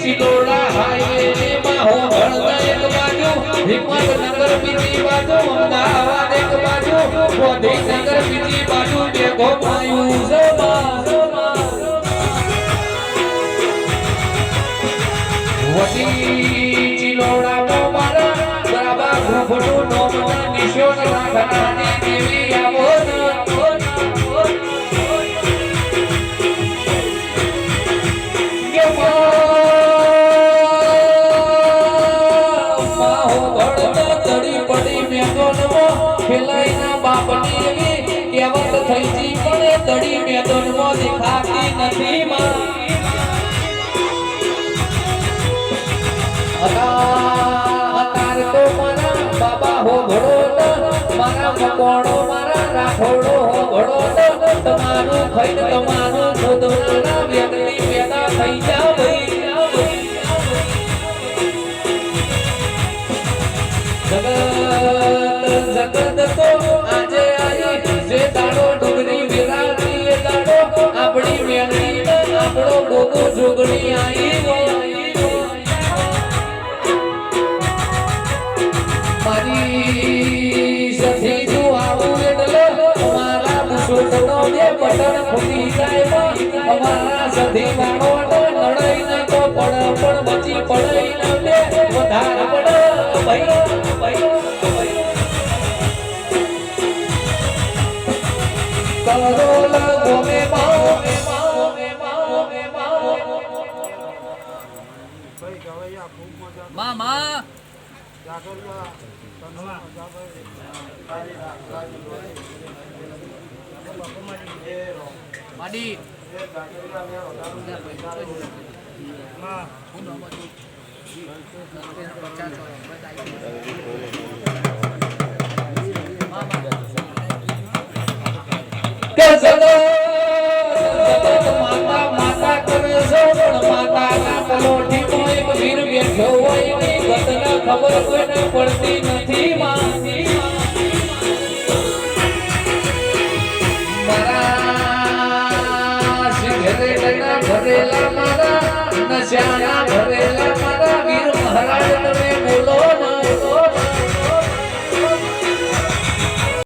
Chiloda highway માં હો ભણતા એક બાજુ હિંમતનગર બીજી બાજુ અમદાવાદ એક બાજુ ગાંધીનગર બીજી બાજુ બેગો માયું વટી ચિલોડા નો મારા બરાબર ઘૂંઘટું નોમના નિશોન રાખનાની દેવી આવો ખેલાઈના બાપની એવી કહેવત થઈ જી પણ દડી મેદાનમાં દેખાતી નથી માં અતાર તો મારા બાબા હો ઘડો મારા મકોણો મારા રાખોડો હો ઘડો તમારું ખઈને તમારું શોધવાના વ્યક્તિ પેદા થઈ જાવ જગત તો આજે આઈ જે દાડો ડુગરી વિરાતી એ દાડો આપણી મેળવી ને આપણો ગોગો જોગણી આઈ મારી સથી જો આવું એટલે અમારા બુસોટનો બે બટન ખુલી જાય અમારા સધી વાળો લડાઈ ના તો પણ બચી પડાઈ ના બે વધારે પડ ભાઈ કરોલા ગોમે માઓ મામા માડી માતા માતા કરે છે પણ માતાના પલોઠી માં એક વીર બેઠો હોય એની ઘટના ખબર કોઈને પડતી નથી મારા સિગરેટના ભરેલા મારા નશાના ભરેલા મારા વીર મહારાજ તમે બોલો